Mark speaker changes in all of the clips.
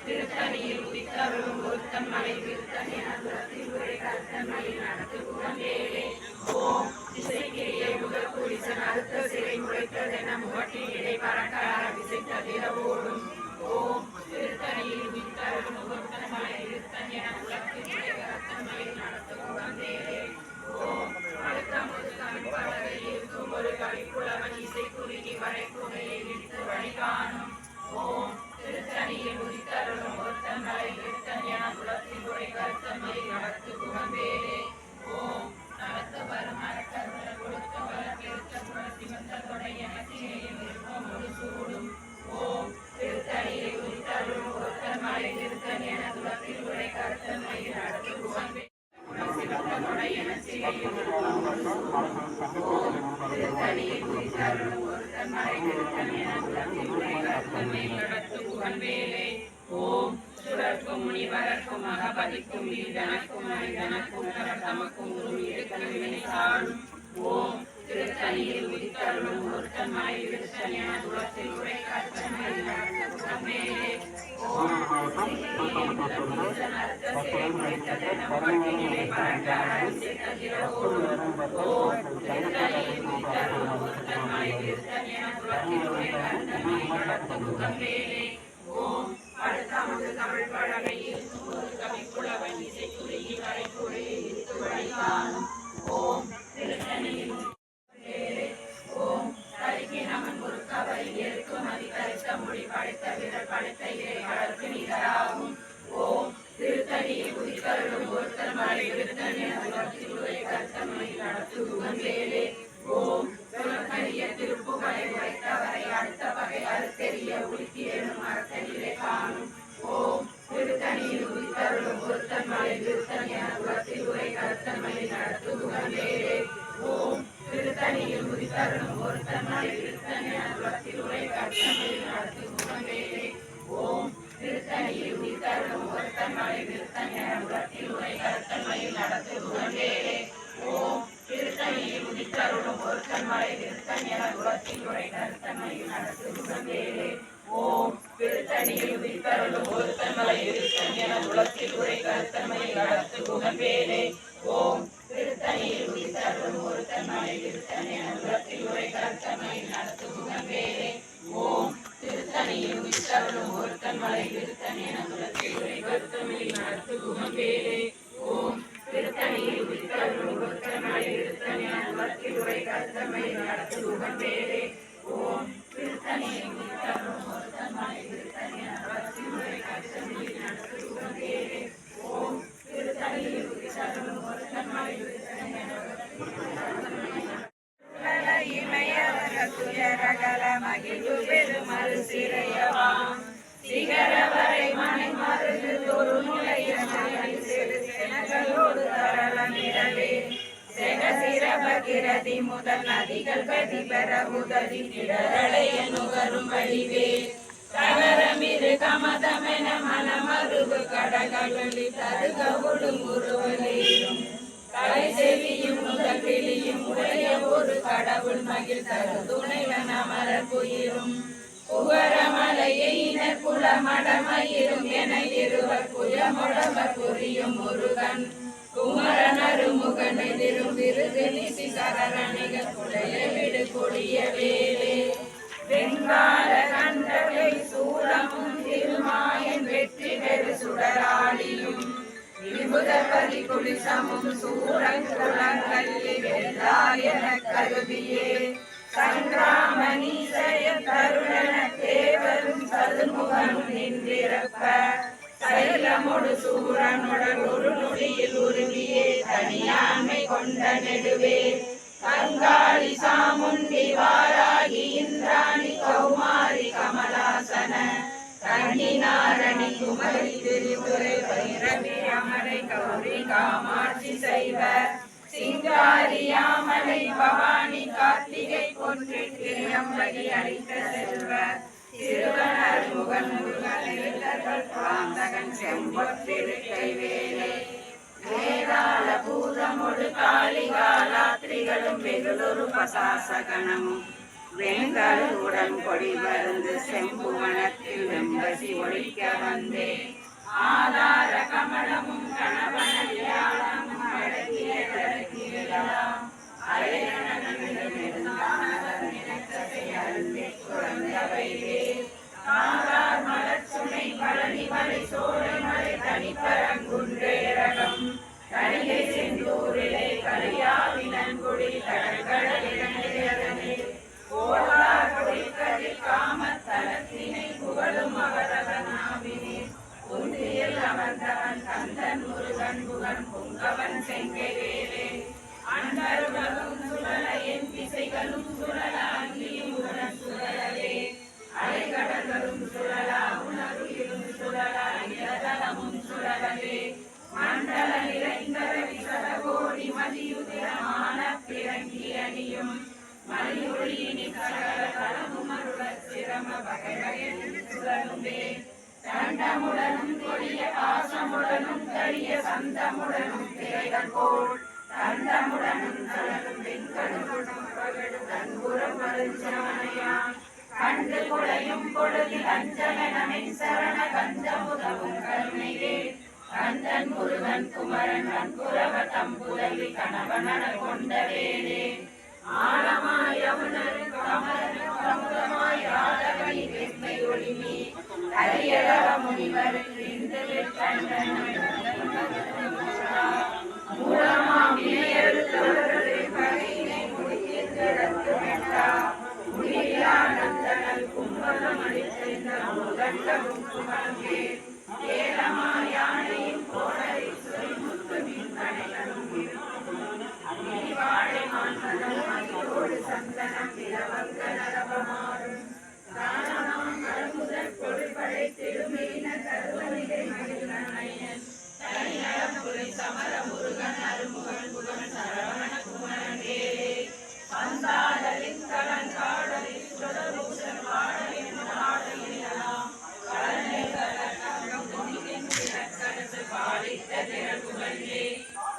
Speaker 1: திருத்தணியில் உதித்தருளும் ஒருத்தன் மலை விருத்தன் என துரத்தில் கருத்தன்மையில் நடத்து புகழ்வேலே. ஓம் திசைக்கிரியை முதல் குடிசன் அறுத்த சிறை முளைத்ததென முகட்டில் இடை பறக்கார விசைத்ததிர ஓடும். ஓம் திருத்தணியில் உதித்தருளும் ஒருத்தன் மலை விருத்தன் என துரத்தில் கருத்தன்மையில் நடத்து புகழ்வேலே. ஓம் அடுத்தமுது தமிழ் பலகை இருக்கும் ஒரு கவிப்புலவன் இசை குறுகி வரை குறையை விடுத்து வழி காணும். ஓம் திருத்தணியில் உதித்தருளும் ஒருத்தன் மலை விருத்தன் என குலத்தில் உரை கருத்தன்மையில் நடத்து புகழ்வேலே. ஓம் நடத்த வரும் அறக்கருள கொடுத்த வர பெருத்த குலத்தி வந்த தொடை என சிறையில் விருப்பம் ஒரு சூடும். ஓம் திருத்தணியில் உதித்தருளும் ஒருத்தன் மலை விருத்தன் என குலத்தில் உரை கருத்தன்மையில் நடத்து புகழ்வேலே. திருத்தணியில் உதித்தருளும் ஒருத்தன் மலை விருத்தன் என குலத்தில் உரை கருத்தன்மையில் நடத்து புகழ்வேலே. ஓம் சுரர்க்கும் முனிவரர்க்கும் மகபதிக்கும் வீரனுக்கும் மனிதனுக்கும் தமக்கும் இருக்கும் வினை சாடும். ஓம் திருத்தணியில் உதித்தருளும் ஒருத்தன் மலை விருத்தன் என குலத்தில் உரை கருத்தன்மையில் நடத்து புகழ்வேலே. ஓம் அடுத்தமுது தமிழ் பழகை இருக்கும் ஒரு கவிப்புலவன் இசை குறுகி வரை குறையை வித்து வழி காணும். ஓம் திருத்தணியில் ஓம் தரிக்கு நமன் ஒரு கவரி இருக்கும் அதி தரித்த மொழி படைத்த விரல் படைத்த இறை வளர்க்கு நிகராகும். ஓம் திருத்தணியில் உதித்தருளும் ஒருத்தன் மலை விருத்தன் என உலகத்தில் உரை கருத்தன்மையில் நடத்து புகழ்வேலே. ஓம் சொல்லக்கரிய திருப்புகளை உரைத்தவரை அடுத்த வகை அறுத்தெறிய உலுக்கி எனும் அறத்தனிலே காணும். ஓம் திருத்தணியில் உதித்தருளும் ஒருத்தன் மலை விருத்தன் என உலகத்தில் உரை கருத்தன்மையில் நடத்து புகழ்வேலே. ஓம் திருத்தணியில் உதித்தருளும் ஒருத்தன் மலை விருத்தன் என உலகத்தில் உரை கருத்தன்மையில் நடத்து புகழ்வேலே. ஓம் திருத்தணியில் உதித்தருளும் ஒருத்தன் மலை விருத்தன் என உலகத்தில் உரை கருத்தன்மையில் நடத்து புகழ்வேலே. ஓம் திருத்தணியில் உதித்தருளும் ஒருத்தன் மலை விருத்தன் என குலத்தில் உரை கருத்தன்மையில் நடத்து புகழ்வேலே. ஓம் திருத்தணியில் உதித்தருளும் ஒருத்தன் மலை விருத்தன் என குலத்தில் உரை கருத்தன்மையில் நடத்து புகழ்வேலே. ஓம் திருத்தணியில் உதித்தருளும் ஒருத்தன் மலை விருத்தன் என குலத்தில் உரை கருத்தன்மையில் நடத்து புகழ்வேலே. ஓம் திருத்தணியில் உதித்தருளும் ஒருத்தன் மலை விருத்தன் என குலத்தில் உரை கருத்தன்மையில் நடத்து புகழ்வேலே. ஓம் திருத்தணியில் உதித்தருளும் ஒருத்தன் மலை விருத்தன் என குலத்தில் உரை கருத்தன்மையில் நடத்து புகழ்வேலே. ஓம் திருத்தணியில் உதித்தருளும் ஒருத்தன் மலை விருத்தன் என குலத்தில் உரை கருத்தன்மையில் நடத்து புகழ்வேலே. ஓம் திருத்தணியில் உதித்தருளும் ஒருத்தன் மலை விருத்தன் என இமயவர துயரகல மகிழ்வு பெருமறு சிறையவாம் சிகர வரை மனை மருந்து ஒரு நுழைய செலுத்தோடு தரளமிடவே செகசிரபகிரதி முதல் நதிகள் கதிபெற உதவி திடரளைய நுகரும் வழிவே தகரமிரு கமதமென மனமருவு கடகளி தருக ஒடுங்குருவலேயும் கலை செவியும் முதல் வெளியும் உடைய ஒரு கடவுள் மகிழ் தரு துணைவன் அமரர் புயிரும் புகரமலையினர் குலமடமயிரும் என இருவர் புயமொடவர் புரியும் முருகன் குமரனரு முகன் எதிரும் விருது நிசி சரணிகள் குடைய விடு கொடிய வேலே வெங்கால கண்டகை சூலமும் திருமாயன் வெற்றி பெரு சுடராளியும் விபுதபதி குளிசமும் சூரன் குலங்கல்லி வெள்ளாயன கருதியே சங்கிராமணீசய தருணன தேவரும் சதுமுகனும் நின்றிருப்ப சைலமொடு சூரனுடன் ஒரு நொடியில் உருவியே தனியாண்மை கொண்ட நெடுவே கங்காளி சாமுண்டி வாராகி இந்திராணி கௌமாரி கமலாசன கண்ணினாரணி குமரி திரிபுரை பைரவி அமரை கௌரி காமாட்சி சைவ சிங்காரியாமலை பவானி கார்த்திகை போற்றி திரியம்பகி அளித்த செல்வ திருவனர் முகன் முருகன் பாந்தகன் செம்பொற்றிருக்கை வேலே வேதாள பூதமொடு காளி திங்களும் வெகுளொரு பசாசகனமும் வெண்கருடன் கொடி மருந்து செம்புவனத்தில் வெம்பசி ஒழிக்க வந்தே ஆதார கமலமும் கணவனியாளமும் அடக்கிய தடக்கியலாம் அருந்தி குழந்தவையே காரார் மலச்சுனை பழனி மலை சோழை மலை தனிப்பரங்குன்றேரகம் கணிகை செந்தூரிலே கலியாவினன்குடி கடற்கடலிலே கோலார் கொடிக்கதில் காமத்தலத்தினை புகழும் அவரவனாவினே குந்தியில் அமர்ந்தவன் கந்தன் முருகன் புகன் புங்கவன் செங்கைவேலே அன்பர்களும் சுழல என் திசைகளும் சுழல அங்கியும் உடன் சுழலவே அலைகடல்களும் சுழல உணர்விலும் சுழல இடதளமும் சுழலவே மண்டல நிறைந்தர விசரகோடி மதியுதிரமான பிறங்கி அணியும் மலியொழியினி சகல தளமும் அருளச் சிரம வகைகளில் சுழலுமே தண்டமுடனும் கொடிய பாசமுடனும் கரிய சந்தமுடனும் திரைகள் போல் தந்தமுடனும் தளரும் வெண்கடுகுடும் பகடும் தன்புறம் மருஞ்சமனையான் கண்டு குழையும் பொழுதில் அஞ்சலனமின் சரண கஞ்சமுதவும் கருணையே கந்தன் முருகன் குமரன் கண்புறவ தம்புதவி கணவனன கொண்ட வேலே ஆழமாய் அவுணரும் கமலனும் கமுதமாய் ஆதவனி வெண்மை ஒளிமி அரியளவ முனிவருக்கு இந்து கண்ணன் மூலமாம் இணையெழுத்தவர்களே பகையினை முடிக்கின்றதற்கு வேண்டா முடியானந்தனல் கும்பலம் அளித்த முதண்டமும் குமரங்கே ஏலமாயானையும் கோடரில் சுரிமுத்து மின்கணைகளும் வாழை மான்மதம் மதியோடு சந்தனம் பிறவங்க நரபமாறும் தானமாம் கருமுதல் பொருள்படை திருமீன கருவநிலை மகிழ்நயன் தனிநலம் புலை சமர முருகன் அருமுகன் புகன் சரவண குமரன் வேலே பந்தாடலின் கலன் காடலில் சுடபூஷன் பாடலின் பாடலினலாம் கலனை கலக்கம் துணிகின் திறக்கரசு பாலித்த திறப்புகளே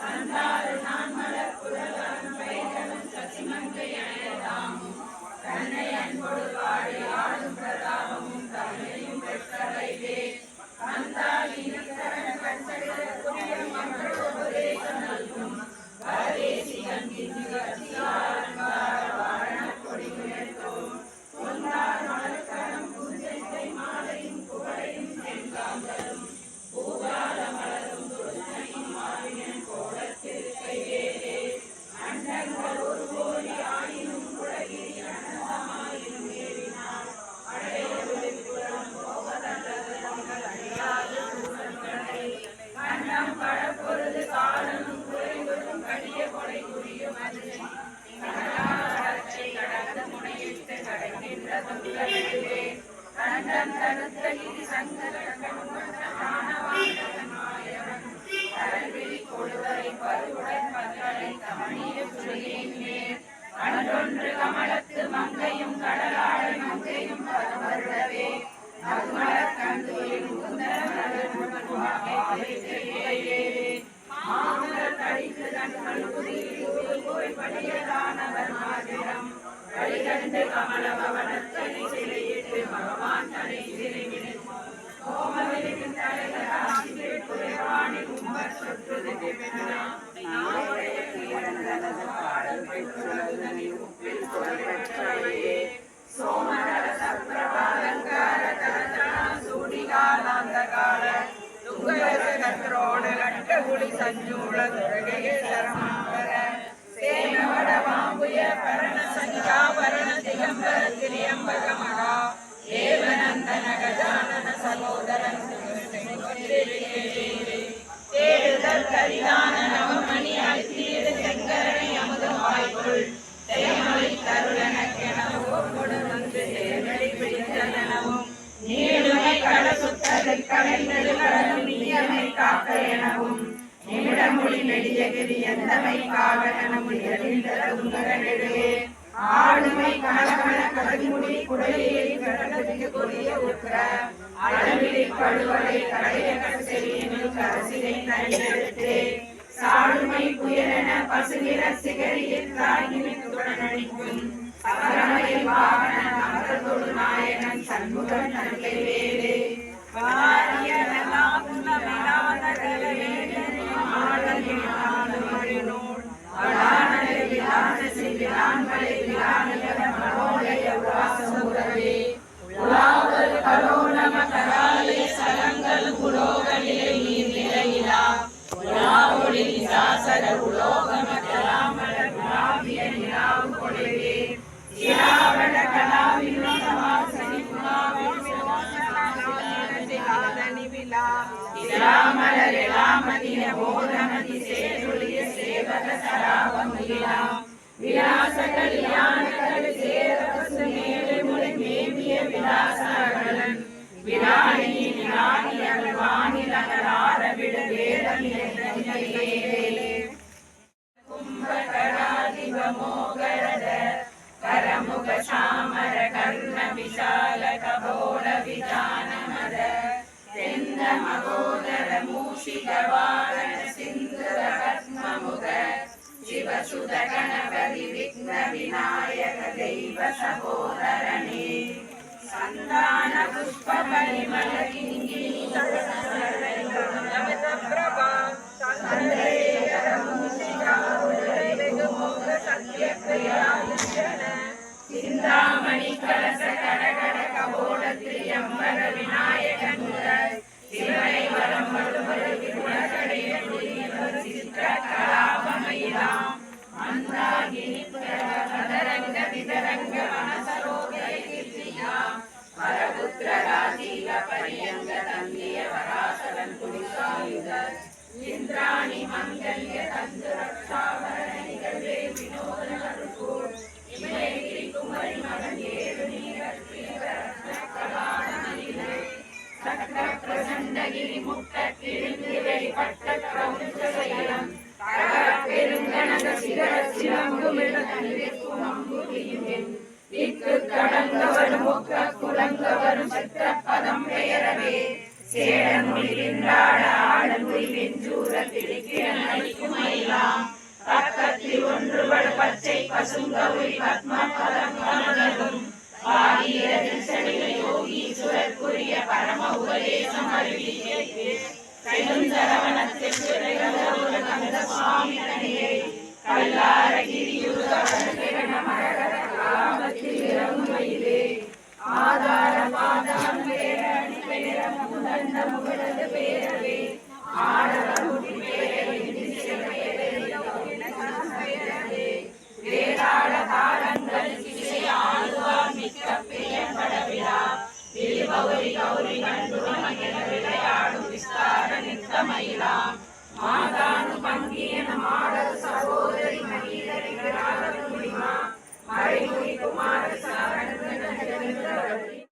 Speaker 1: சந்தாறு நான் மலர் புலகரும் பைகளும் சசிமங்கை அணையதாமும் தன்னை அன்பொடு பாடி ஆடும் பிரதாபமும் தன்னையும் பெற்றவைவே கந்தாலின் கரண கண்சடிதற்குரிய மங்களோபதேசம் நல்கும் பரதேசிகன் கிஞ்சிகார வாரண கொடி உயர்த்தோம் பொன்னார் மலர்கரம் பூஞ்சை மாலையும் புகழையும் செங்காந்தலும் பூகால மலரும் துருத்தையும் மாவியன் கோலத்திருக்கை வேலே அண்டங்கள் ஒரு கோடி ஆயினும் குலகிரி அனந்தமாயினும் ஏறினார் அடையொளி புலம் போவதங்கள் அழியாது சூழல்களை கண்ணம் படப்பொழுது காலனும் குறைவதும் கடிய கொலை புரியும் அது கடற்கை கடந்த முனையிட்டு கடக்கின்ற துங்களே கண்டம் தடுத்த இரு சங்கரவன் கடல்விழி கொடுவரை பருவுடன் பல்கலை தமிழிய துறையின் மேல் அன்றொன்று கமலத்து மங்கையும் கடலாடை மங்கையும் பருவருடவே மகுமலர் கண்டுயில் மாமுதல் கழித்து தன் கல்புரியில் போய் படியதானவர் மாதிரம் வழிகண்டு கமல பவனத்தனை சிலையிட்டு பகவான் தலை சிறைவிடு கோமலின் தலைவராசி குறைவாணி கும்பர் சொற்றது நாளுடைய கீழந்தனது பாடல் பெற்றுள்ளதனை உப்பில் குரல் பெற்றையே சோமரர சப்ரபாலங்கார தரதரா சூடிகாலாந்த கால துங்கரோடு கட்டகுடி சஞ்சூழ துரகையே சரமாவர சேமவட வாம்புய பரண சஞ்சாபரண திகம்பர திரியம்பக மகா ஏவநந்தன கஜானன சகோதரன் தேடுதல் கரிதான நவமணி அழுத்தீடு செங்கரணை அமுதம் வாய்க்குள் தேமலை தருளனக்கெனவோ கொடு வந்து தேர்வழி பிடித்தனவும் நீடுமை கடசுத்ததில் கலைந்தது கடலும் நீயமை காக்க எனவும் நிமிடமொழி நெடியகிரி எந்தமை காவலனமும் எழிந்ததுங்கரனெடுவே ஆளுமை கணவன கதிமுடி குடையில் கடலதிக்கு கொடிய உற்ற அளவிலி படுவலை கடையக செறியினில் கரசினை நன்றெடுத்தே சாடுமை புயலென பசுநிற சிகரியில் தாங்கினித்துடன் அடிக்கும் சபரமயில் வாகனன் அமர்ந்தொடு நாயகன் சண்முகன் தந்தை வேலே வாரியமெல்லாம் உலகிலாத கலைவேலன் ஆடலினாத மறினோள் வளானலை விலான சிவிலான்மலை விலானியல மனோலய உலாசமுறவே உலாவல் கலோலம கராலே சலங்கள் புலோகனிலை நீர் நிலையிலா உலாவொளி சாசர உலோகமலாமல குலாவிய நிலாவு கொலைவே இராவண கலாவினும் சமாசனி குலாவில் இராமலரிலாமதிய போதமதி சேருளிய சேவக சராபமுலாம் விலாசகலியானகல் சேரபசு மேலே முளை மேவிய விலாசகலன் விராணியின் ராணியல் வானிலகரார விட வேதமிலே கும்பகராதிபமோகரத கரமுக சாமர கர்ண விஷால கபோல விதானமத தெந்த மகோதர மூஷிக வாகன சிந்துர பத்மமுக சிவசுத கணபதி விக்ன விநாயக தெய்வ சகோதரனே சந்தான புஷ்ப பரிமள கிங்கினி பிரபா சிந்தாமணி கலச கடகட கபோட திரியம்பர விநாயகன் சிவனை வரம் குணக்கடைய சித்திர கலாபமயிலாம் மந்தாகினி அதரங்க விதரங்க மனசரோகரை கீர்த்தியாம் வரபுத்திர ராஜீவ பரியங்க தந்திய வராசரன் குடிசாயுத இந்திராணி மங்கல்ய தந்து ரக்ஷாவரணிகள் வினோத நருகோள் இமயகிரி குமரி மகன் ஏழு நீரல் சக்கர பிரசண்டகிரி முட்ட கிழிந்து வெளிப்பட்ட பிரமுச்சலம் பெருங்கணக சிகர சிலங்குமிட தன்னிற்கும் அம்புரியும் இக்கு கடங்க வரும் முக்க குலங்க வரும் சத்திர பதம் பெயரவே சேடன் மொழிகின்றாட ஆடல் வெஞ்சூர திரிக்கிழன் அடிக்கும் மயிலாம் பக்கத்தில் ஒன்றுபட பச்சை பசுங்கவுரி பத்ம பதம் கமலரும் பாகீரதில் செடில யோகீசுரற்குரிய பரம உபதேசம் அருளியே கையும் சரவணத்திற்கு கந்த சுவாமி தனியை கல்லா